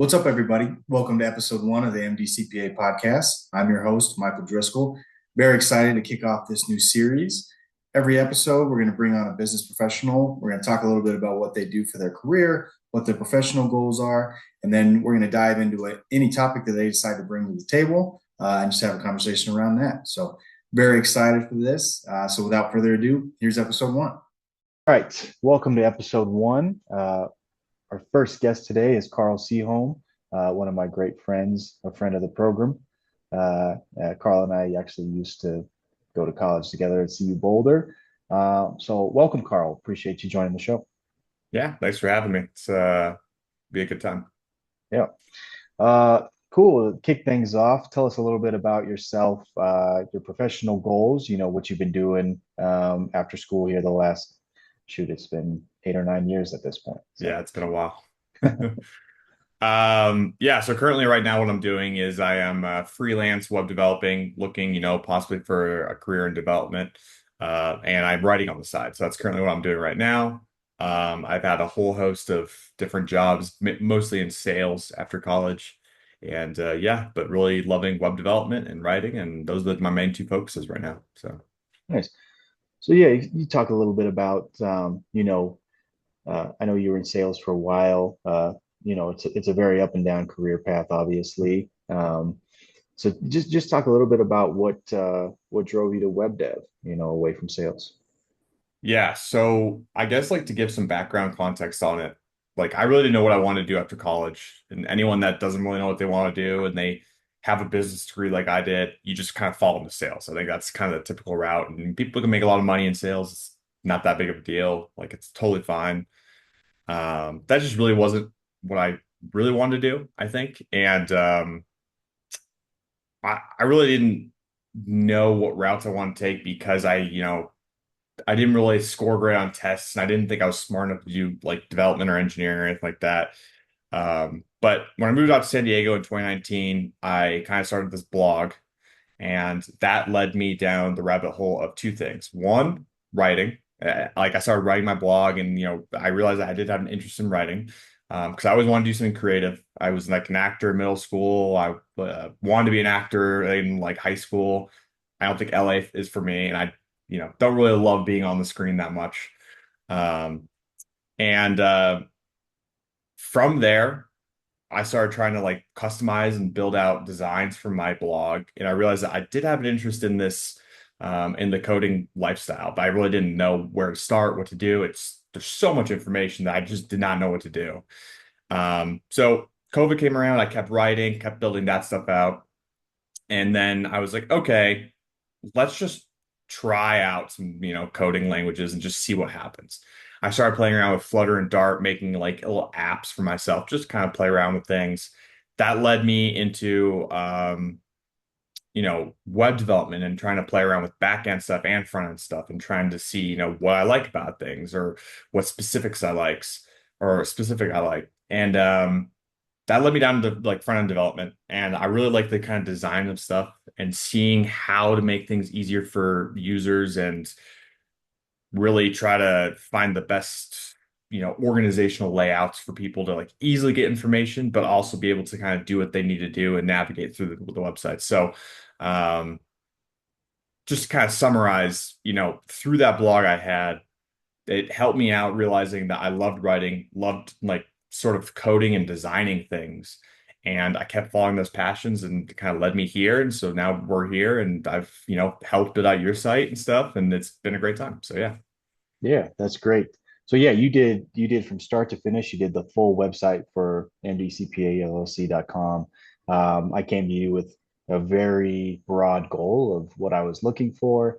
What's up, everybody? Welcome to episode one of the MD CPA Podcast. I'm your host, Michael Driscoll. Very excited to kick off this new series. Every episode, we're going to bring on a business professional. We're going to talk a little bit about what they do for their career, what their professional goals are, and then we're going to dive into any topic that they decide to bring to the table and just have a conversation around that. So, very excited for this. So, without further ado, here's episode one. All right, welcome to episode one. Our first guest today is Carl Seaholm, one of my great friends, a friend of the program. Carl and I actually used to go to college together at CU Boulder. So welcome, Carl. Appreciate you joining the show. Yeah, thanks for having me. It's be a good time. Yeah. Cool. Kick things off. Tell us a little bit about yourself, your professional goals, what you've been doing after school here the last, it's been 8 or 9 years at this point. So. Yeah, it's been a while. Yeah, so currently right now what I'm doing is I am freelance web developing, looking, possibly for a career in development. And I'm writing on the side. So that's currently what I'm doing right now. I've had a whole host of different jobs, mostly in sales after college. And yeah, but really loving web development and writing, and those are my main two focuses right now. So Nice. So yeah, you talk a little bit about, I know you were in sales for a while. It's a very up and down career path, obviously. So just talk a little bit about what drove you to web dev, away from sales. yeah, so I guess like to give some background context on it, like I really didn't know what I wanted to do after college. And anyone that doesn't really know what they want to do and they have a business degree like I did, you just kind of fall into sales. I think that's kind of the typical route. And people can make a lot of money in sales. It's not that big of a deal. Like it's totally fine. That just really wasn't what I really wanted to do, I think. And I really didn't know what routes I want to take because I didn't really score great on tests, and I didn't think I was smart enough to do like development or engineering or anything like that. But when I moved out to San Diego in 2019, I kind of started this blog, and that led me down the rabbit hole of two things. One, writing. Like I started writing my blog, and I realized I did have an interest in writing because I always wanted to do something creative. I was like an actor in middle school. I wanted to be an actor in like high school. I don't think LA is for me, and I don't really love being on the screen that much. Um, and From there, I started trying to like customize and build out designs for my blog. And I realized that I did have an interest in this, in the coding lifestyle, but I really didn't know where to start, what to do. There's so much information that I just did not know what to do. So COVID came around, I kept writing, kept building that stuff out. And then I was like, okay, let's just try out some, coding languages and just see what happens. I started playing around with Flutter and Dart, making like little apps for myself, just kind of play around with things. That led me into, web development and trying to play around with back end stuff and front end stuff and trying to see, what I like about things or what specifics I likes or specific I like. And that led me down to like front end development. And I really like the kind of design of stuff and seeing how to make things easier for users and really try to find the best, organizational layouts for people to like easily get information, but also be able to kind of do what they need to do and navigate through the website. So, um, just to kind of summarize, through that blog I had, it helped me out realizing that I loved writing, loved like sort of coding and designing things. And I kept following those passions and it kind of led me here. And so now we're here and I've, helped build out your site and stuff. And it's been a great time. So yeah. Yeah, that's great. So yeah, you did from start to finish. You did the full website for mdcpallc.com. I came to you with a very broad goal of what I was looking for.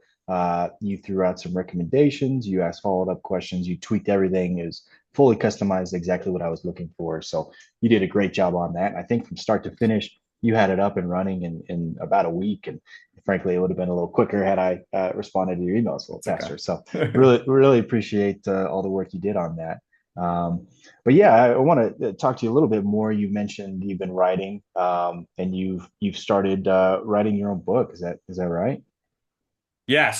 You threw out some recommendations. You asked followed up questions. You tweaked everything. It was fully customized exactly what I was looking for. So you did a great job on that. I think from start to finish, you had it up and running in about a week. And frankly, it would have been a little quicker had I responded to your emails a little It's okay. faster. So really appreciate all the work you did on that. But yeah, I want to talk to you a little bit more. You mentioned you've been writing, and you've started writing your own book. Is that right? Yeah,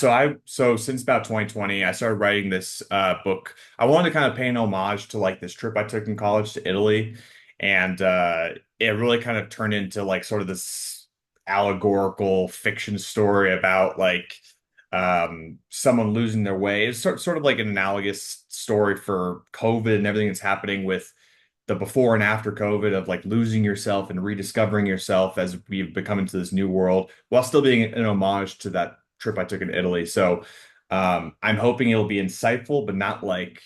so since about 2020, I started writing this book. I wanted to kind of pay an homage to like this trip I took in college to Italy. And it really kind of turned into like sort of this allegorical fiction story about like someone losing their way. It's sort of like an analogous story for COVID and everything that's happening with the before and after COVID of like losing yourself and rediscovering yourself as we've become into this new world while still being an homage to that trip I took in Italy. So I'm hoping it'll be insightful, but not like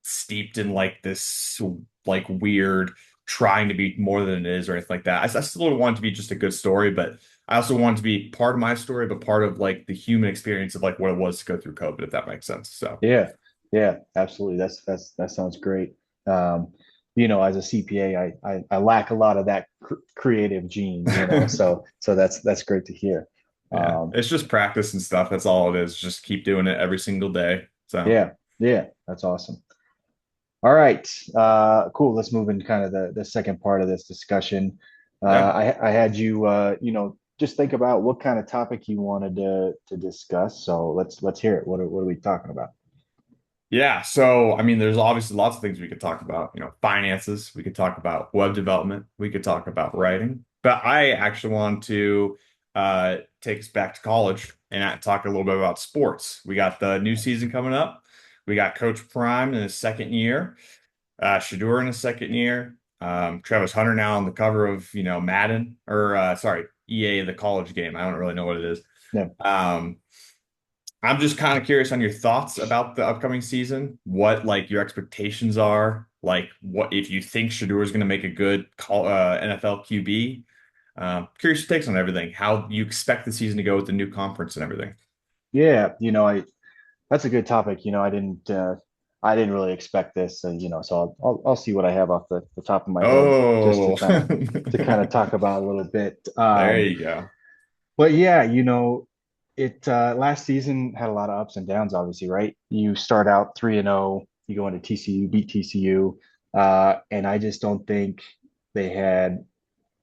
steeped in like this like weird trying to be more than it is or anything like that. I still want it to be just a good story, but I also want it to be part of my story, but part of like the human experience of like what it was to go through COVID, if that makes sense. So Yeah, yeah, absolutely. That sounds great. Um, as a CPA, I lack a lot of that creative gene, so that's great to hear. yeah, Um, it's just practice and stuff. That's all it is. Just keep doing it every single day. So yeah, yeah, that's awesome. All right, cool. Let's move into kind of the second part of this discussion. yeah. I had you, just think about what kind of topic you wanted to discuss. So let's hear it. What are we talking about? Yeah, so I mean, there's obviously lots of things we could talk about. Finances. We could talk about web development. We could talk about writing. But I actually want to take us back to college and talk a little bit about sports. We got the new season coming up. We got Coach Prime in his second year, Shador in his second year, Travis Hunter now on the cover of Madden or sorry EA the college game. I don't really know what it is. Yeah. I'm just kind of curious on your thoughts about the upcoming season, what like your expectations are, like what if you think Shador is going to make a good NFL QB. Curious your takes on everything, how you expect the season to go with the new conference and everything. Yeah, I that's a good topic. I didn't really expect this, and so I'll see what I have off the top of my head just Oh, to kind of talk about a little bit. there you go. But yeah, it last season had a lot of ups and downs, obviously, right? You start out 3-0, you go into TCU, beat TCU, and I just don't think they had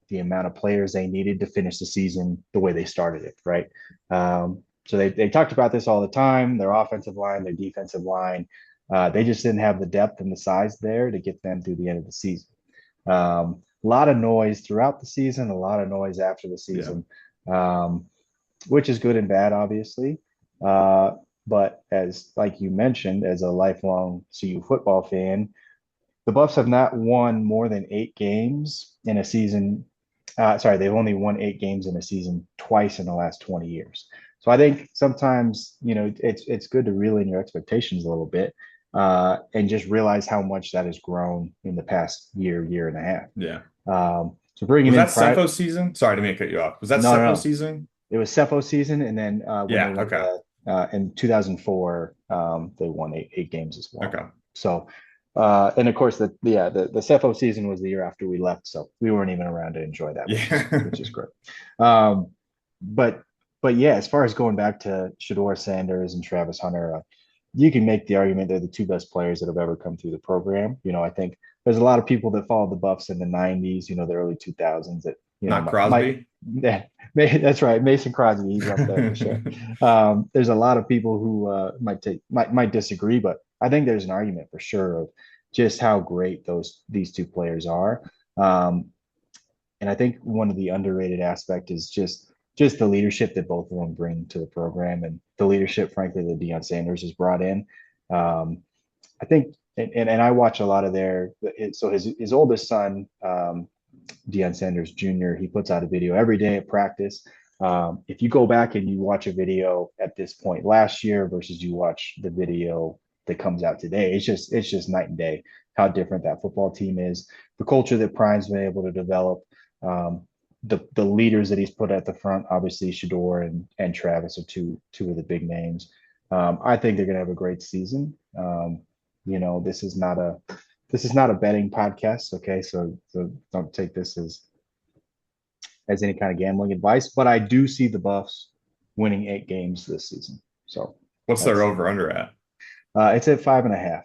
the amount of players they needed to finish the season the way they started it, right? So they talked about this all the time. Their offensive line, their defensive line, they just didn't have the depth and the size there to get them through the end of the season. A lot of noise throughout the season, a lot of noise after the Yeah. season, um, which is good and bad, obviously. Uh, but as like you mentioned, as a lifelong CU football fan, the Buffs have not won more than 8 games in a season. Sorry, they've only won 8 games in a season twice in the last 20 years. So I think sometimes it's good to reel in your expectations a little bit and just realize how much that has grown in the past year and a half. Yeah. So bringing Was in that Cepho season? Sorry, to cut you off. Was that no, no, Cepho no. season? It was Cepho season, and then when they Yeah, won okay. in 2004, they won eight games as well. Okay. So, and of course, the Cepho season was the year after we left, so we weren't even around to enjoy that, Yeah. which is great. Um, but but yeah, as far as going back to Shador Sanders and Travis Hunter, you can make the argument they're the two best players that have ever come through the program. I think there's a lot of people that followed the Buffs in the '90s, the early 2000s that Not might Crosby? yeah, that's right. Mason Crosby, he's up there for sure. There's a lot of people who might disagree, but I think there's an argument for sure of just how great these two players are. Um, and I think one of the underrated aspect is just the leadership that both of them bring to the program, and the leadership, frankly, that Deion Sanders has brought in. I think, and I watch a lot of so his oldest son, Deion Sanders Jr., he puts out a video every day at practice. If you go back and you watch a video at this point last year versus you watch the video that comes out today, it's just night and day how different that football team is. The culture that Prime's been able to develop, um, the leaders that he's put at the front, obviously Shador and Travis are two of the big names. I think they're going to have a great season. This is not a betting podcast, okay? So don't take this as any kind of gambling advice, but I do see the Buffs winning 8 games this season. So What's their that's over under at? it's at 5.5,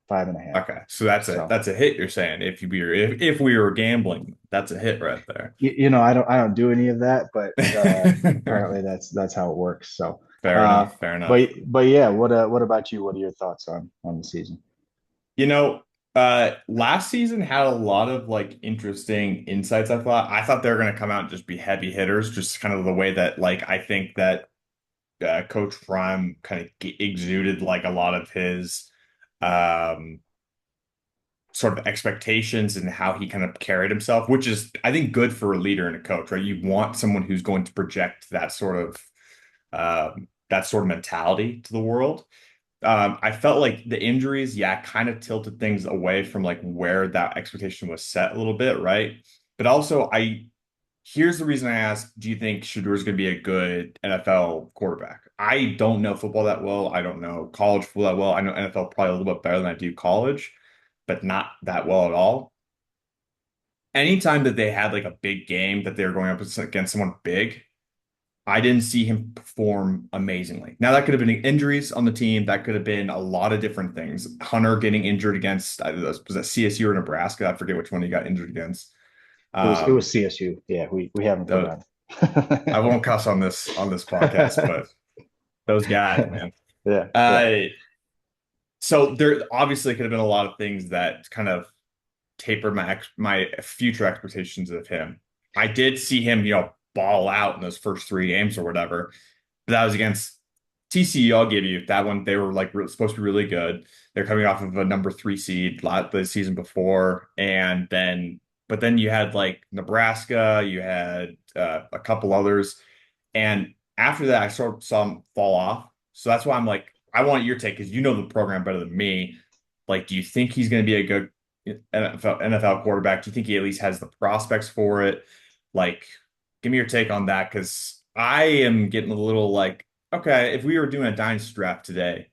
5.5. Okay, so that's a hit. You're saying if we were gambling, that's a hit right there. I don't do any of that, but apparently that's how it works. So Fair uh, enough. Fair enough. but yeah, what about you? What are your thoughts on the season? You know, Last season had a lot of like interesting insights. I thought they were going to come out and just be heavy hitters, just kind of the way that like I think that Coach Prime kind of exuded like a lot of his um sort of expectations and how he kind of carried himself, which is I think good for a leader and a coach, right? You want someone who's going to project that sort of mentality to the world. I felt like the injuries, yeah, kind of tilted things away from like where that expectation was set a little bit, right? But also, here's the reason I asked, do you think Shador is going to be a good NFL quarterback? I don't know football that well. I don't know college football that well. I know NFL probably a little bit better than I do college, but not that well at all. Anytime that they had like a big game that they were going up against someone big, I didn't see him perform amazingly. Now, that could have been injuries on the team. That could have been a lot of different things. Hunter getting injured against, was that CSU or Nebraska? I forget which one he got injured against. It was CSU. Yeah, we haven't The, forgotten. I won't cuss on this podcast, but those guys, man. Yeah, yeah. Uh, so there obviously could have been a lot of things that kind of tapered my future expectations of him. I did see him, ball out in those first three games or whatever. But that was against TCU. I'll give you that one. They were like supposed to be really good. They're coming off of a number 3 seed the season before, but then you had like Nebraska, you had a couple others, and after that, I sort of saw him fall off. So that's why I'm like, I want your take because you know the program better than me. Like, do you think he's going to be a good NFL quarterback? Do you think he at least has the prospects for it? Like, give me your take on that because I am getting a little like, okay, if we were doing a dynasty draft today,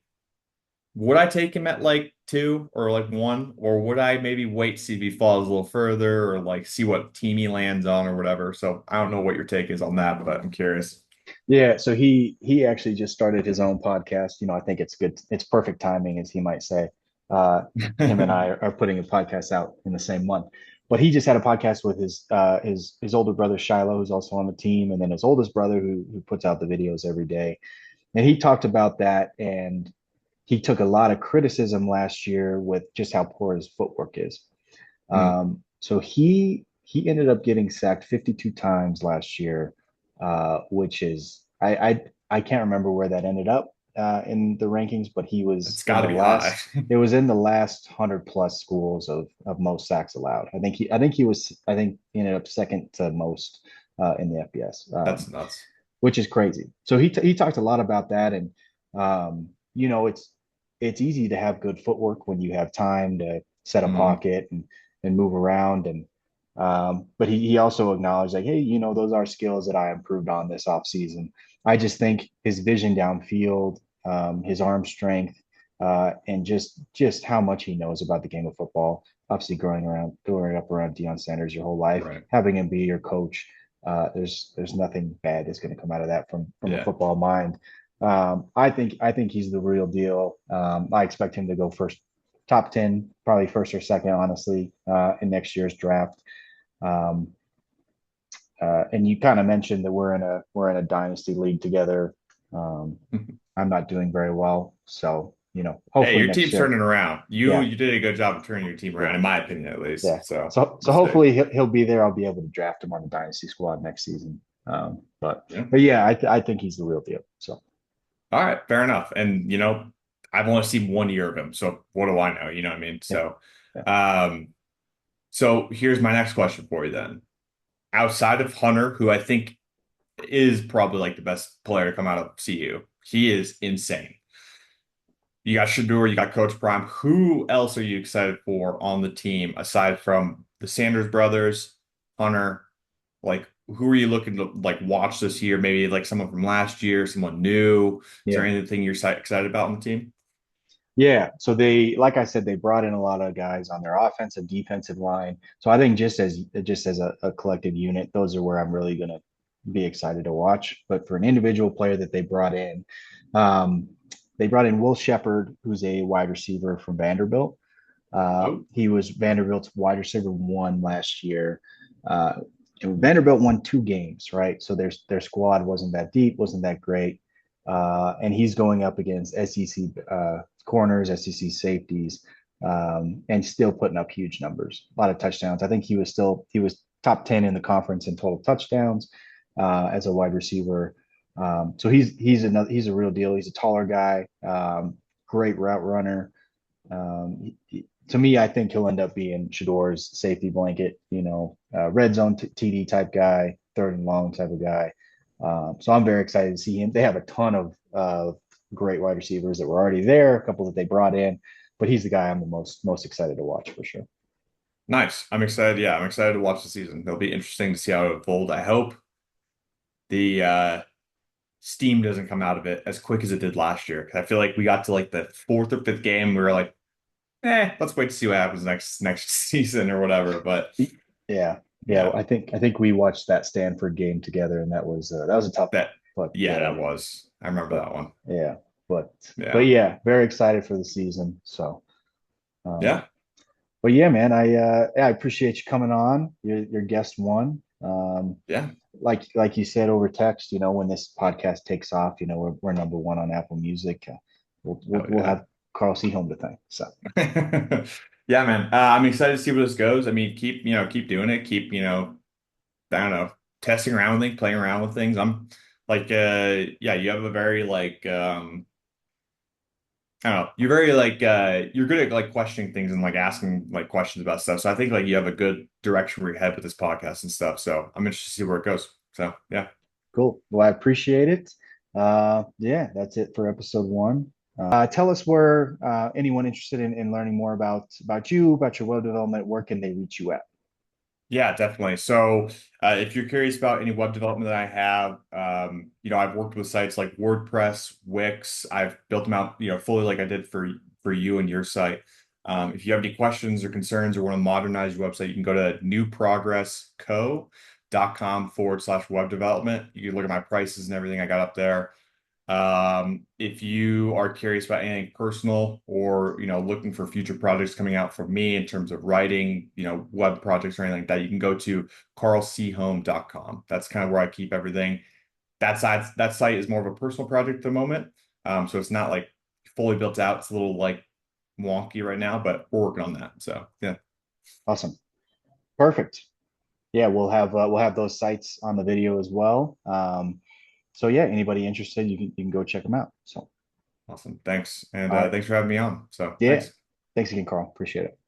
would I take him at like 2 or like 1, or would I maybe wait see if he falls a little further or like see what team he lands on or whatever? So I don't know what your take is on that, but I'm curious. Yeah, so he actually just started his own podcast. I think it's good. It's perfect timing, as he might say. Uh, Him and I are putting a podcast out in the same month. But he just had a podcast with his older brother Shiloh, who's also on the team, and then his oldest brother who puts out the videos every day. And he talked about that, and he took a lot of criticism last year with just how poor his footwork is. Hmm. So he ended up getting sacked 52 times last year, which is I can't remember where that ended up in the rankings, but he was It's in got to the be high. last. It was in the last 100 plus schools of most sacks allowed. I think he ended up second to most in the FBS, That's nuts. which is crazy. So he talked a lot about that, and um, it's easy to have good footwork when you have time to set a Hmm. pocket and move around. And but he also acknowledged like, hey, those are skills that I improved on this off season. I just think his vision downfield, his arm strength, and just how much he knows about the game of football. Obviously, growing up around Deion Sanders your whole life, Right. having him be your coach, there's nothing bad that's going to come out of that from a Yeah. football mind. I think he's the real deal. I expect him to go first, top 10, probably first or second, honestly, in next year's draft. Um, and you kind of mentioned that we're in a dynasty league together. Um, I'm not doing very well, so Hey, hopefully your next team's year. turning around. You Yeah, you did a good job of turning your team yeah, around, in my opinion, at yeah. least. So So that's big. hopefully he'll be there. I'll be able to draft him on the dynasty squad next season. But Yeah. but yeah, I think he's the real deal. So All right, fair enough. And I've only seen 1 year of him, so what do I know? You know what I mean? yeah, So, yeah. um, so here's my next question for you then. Outside of Hunter, who I think is probably like the best player to come out of CU, he is insane. You got Shador, you got Coach Prime. Who else are you excited for on the team aside from the Sanders brothers, Hunter? Like, who are you looking to like watch this year? Maybe like someone from last year, someone new. Is there Yeah. anything you're excited about on the team? Yeah, so like I said, they brought in a lot of guys on their offensive, defensive line. So I think just as a collective unit, those are where I'm really gonna be excited to watch. But for an individual player that um, they brought in Will Shepherd, who's a wide receiver from Vanderbilt. Oh, He was Vanderbilt's wide receiver one last year. Uh, and Vanderbilt won 2 games, right? So their squad wasn't that deep, wasn't that great, and he's going up against SEC corners, SEC safeties. and still putting up huge numbers, a lot of touchdowns. I think he was top 10 in the conference in total touchdowns as a wide receiver. So he's a real deal. He's a taller guy, great route runner. To me, I think he'll end up being Shador's safety blanket, red zone TD type guy, third and long type of guy. So I'm very excited to see him. They have a ton of great wide receivers that were already there, a couple that they brought in, but he's the guy I'm the most excited to watch for sure. Nice. I'm excited. Yeah, I'm excited to watch the season. It'll be interesting to see how it unfolds. I hope the steam doesn't come out of it as quick as it did last year. 'Cause I feel like we got to like the fourth or fifth game, we were like, let's wait to see what happens next season or whatever. But yeah. I think we watched that Stanford game together, and that was a tough that one. that was. I remember that one. Yeah, but Yeah. yeah, very excited for the season. So Yeah. But yeah, man, I appreciate you coming on. Your guest one. Yeah. Like you said over text, when this podcast takes off, we're number one on Apple Music. We'll have Carl Seaholm to thank. So yeah, man. I'm excited to see where this goes. I mean, keep doing it. Keep, I don't know, testing around with things, playing around with things. I'm like, yeah, you have a very like, I don't know, you're very like, you're good at like questioning things and like asking like questions about stuff. So I think like you have a good direction where you head with this podcast and stuff. So I'm interested to see where it goes. So yeah. Cool. Well, I appreciate it. Yeah, that's it for episode one. Tell us where anyone interested in learning more about you, about your web development, where can they reach you at? Yeah, definitely. So if you're curious about any web development that I have, I've worked with sites like WordPress, Wix. I've built them out, fully like I did for you and your site. If you have any questions or concerns or want to modernize your website, you can go to newprogressco.com/web development. You can look at my prices and everything I got up there. If you are curious about anything personal or, looking for future projects coming out from me in terms of writing, web projects or anything like that, you can go to carlseaholm.com. That's kind of where I keep everything. That site is more of a personal project at the moment. So it's not like fully built out. It's a little like wonky right now, but we're working on that. So yeah. Awesome. Perfect. Yeah, we'll have those sites on the video as well. So yeah, anybody interested, you can go check them out. So awesome. Thanks. And all right. thanks for having me on. So Yeah. thanks. Thanks again, Carl. Appreciate it.